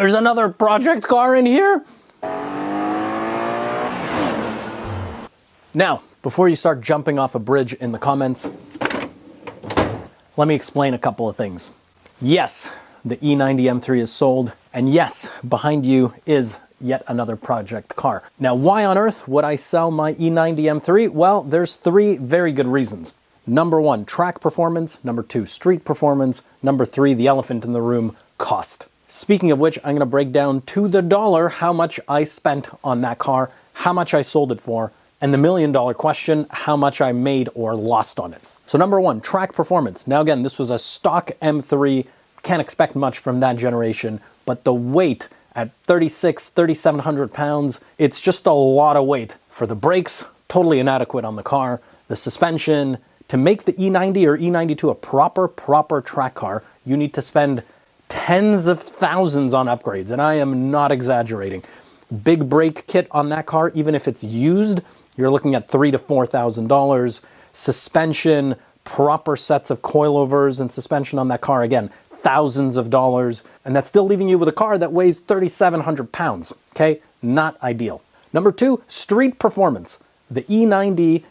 There's another project car in here? Now, before you start jumping off a bridge in the comments, let me explain a couple of things. Yes, the E90 M3 is sold, and yes, behind you is yet another project car. Now, why on earth would I sell my E90 M3? Well, there's three very good reasons. Number one, track performance. Number two, street performance. Number three, the elephant in the room, cost. Speaking of which, I'm going to break down to the dollar how much I spent on that car, how much I sold it for, and the million-dollar question, how much I made or lost on it. So number one, track performance. Now again, this was a stock M3. Can't expect much from that generation, but the weight at 3,700 pounds, it's just a lot of weight. For the brakes, totally inadequate on the car. The suspension, to make the E90 or E92 a proper track car, you need to spend tens of thousands on upgrades, and I am not exaggerating. Big brake kit on that car, even if it's used, you're looking at $3,000 to $4,000. Suspension, proper sets of coilovers and suspension on that car, again, thousands of dollars, and that's still leaving you with a car that weighs 3,700 pounds, okay? Not ideal. Number two, street performance. The E90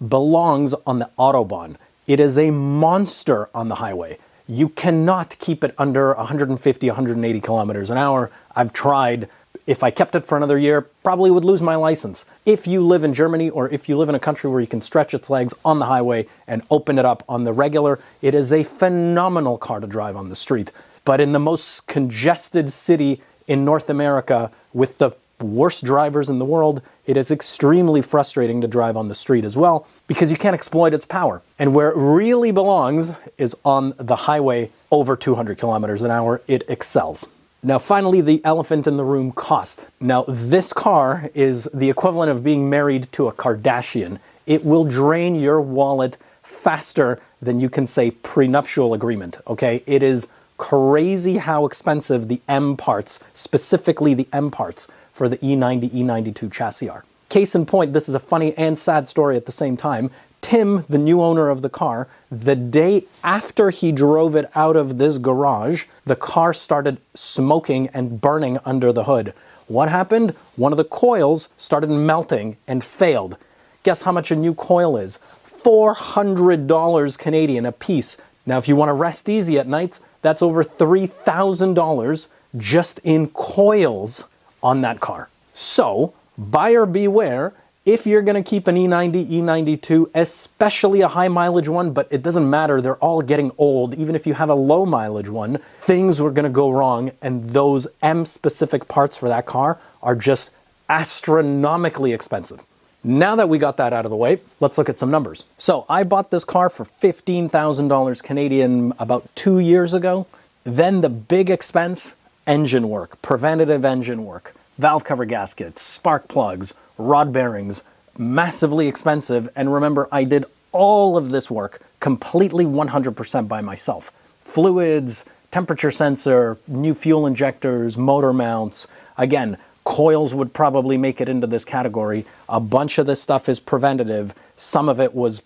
belongs on the Autobahn. It is a monster on the highway. You cannot keep it under 150, 180 kilometers an hour. I've tried. If I kept it for another year, probably would lose my license. If you live in Germany or if you live in a country where you can stretch its legs on the highway and open it up on the regular, it is a phenomenal car to drive on the street. But in the most congested city in North America with the worst drivers in the world, it is extremely frustrating to drive on the street as well because you can't exploit its power. And where it really belongs is on the highway over 200 kilometers an hour. It excels. Now, finally, the elephant in the room, cost. Now, this car is the equivalent of being married to a Kardashian. It will drain your wallet faster than you can say prenuptial agreement, okay? It is crazy how expensive the M parts, specifically the M parts for the E90, E92 chassis are. Case in point, this is a funny and sad story at the same time. Tim, the new owner of the car, the day after he drove it out of this garage, the car started smoking and burning under the hood. What happened? One of the coils started melting and failed. Guess how much a new coil is? $400 Canadian a piece. Now, if you want to rest easy at night, that's over $3,000 just in coils on that car. So, buyer beware. If you're going to keep an E90, E92, especially a high mileage one, but it doesn't matter, they're all getting old. Even if you have a low mileage one, things are going to go wrong, and those M-specific parts for that car are just astronomically expensive. Now that we got that out of the way, let's look at some numbers. So I bought this car for $15,000 Canadian about 2 years ago. Then the big expense, engine work, preventative engine work, valve cover gaskets, spark plugs, rod bearings, massively expensive. And remember, I did all of this work completely 100% by myself. Fluids, temperature sensor, new fuel injectors, motor mounts. Again, coils would probably make it into this category. A bunch of this stuff is preventative. Some of it was,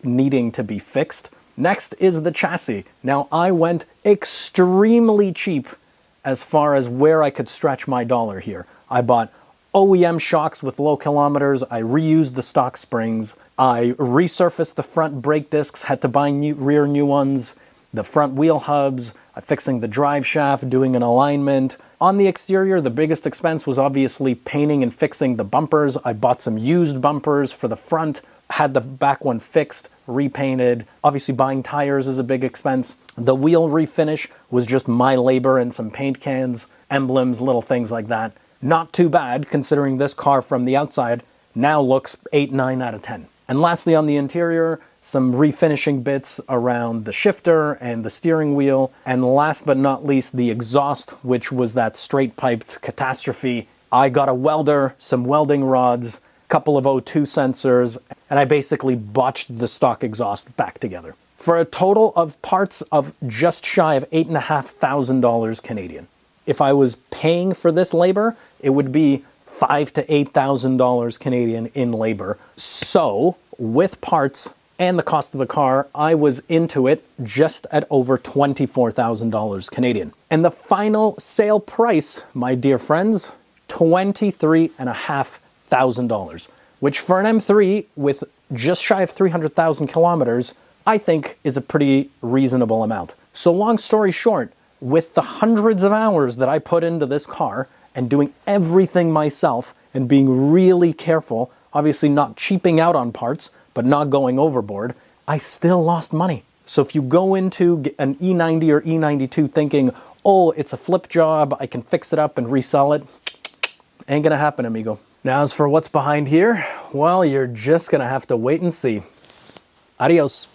needing to be fixed. Next is the chassis. Now, I went extremely cheap as far as where I could stretch my dollar here. I bought OEM shocks with low kilometers. I reused the stock springs. I resurfaced the front brake discs, had to buy rear new ones. The front wheel hubs, fixing the drive shaft, doing an alignment. On the exterior, the biggest expense was obviously painting and fixing the bumpers. I bought some used bumpers for the front, had the back one fixed, repainted. Obviously buying tires is a big expense. The wheel refinish was just my labor and some paint cans, emblems, little things like that. Not too bad, considering this car from the outside now looks 8, 9 out of 10. And lastly, on the interior, some refinishing bits around the shifter and the steering wheel. And last but not least, the exhaust, which was that straight-piped catastrophe. I got a welder, some welding rods, a couple of O2 sensors, and I basically botched the stock exhaust back together. For a total of parts of just shy of $8,500 Canadian. If I was paying for this labor, it would be $5,000 to $8,000 Canadian in labor. So, with parts and the cost of the car, I was into it just at over $24,000 Canadian. And the final sale price, my dear friends, $23,500, which for an M3 with just shy of 300,000 kilometers, I think is a pretty reasonable amount. So long story short, with the hundreds of hours that I put into this car and doing everything myself and being really careful, obviously not cheaping out on parts, but not going overboard, I still lost money. So if you go into an E90 or E92 thinking, oh, it's a flip job, I can fix it up and resell it, ain't gonna happen, amigo. Now as for what's behind here, well, you're just gonna have to wait and see. Adios.